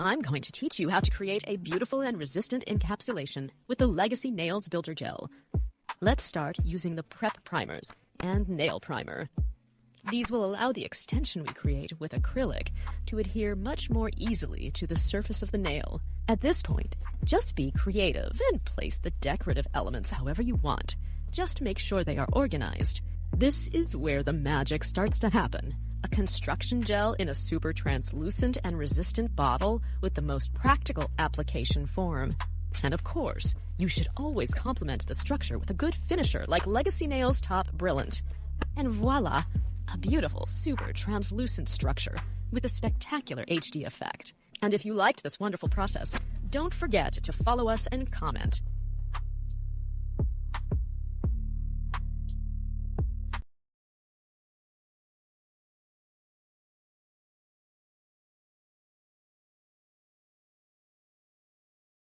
I'm going to teach you how to create a beautiful and resistant encapsulation with the Legacy Nails Builder Gel. Let's start using the Prep Primers and Nail Primer. These will allow the extension we create with acrylic to adhere much more easily to the surface of the nail. At this point, just be creative and place the decorative elements however you want. Just make sure they are organized. This is where the magic starts to happen. A construction gel in a super translucent and resistant bottle with the most practical application form. And of course, you should always complement the structure with a good finisher like Legacy Nails Top Brilliant. And voila, a beautiful super translucent structure with a spectacular HD effect. And if you liked this wonderful process, don't forget to follow us and comment.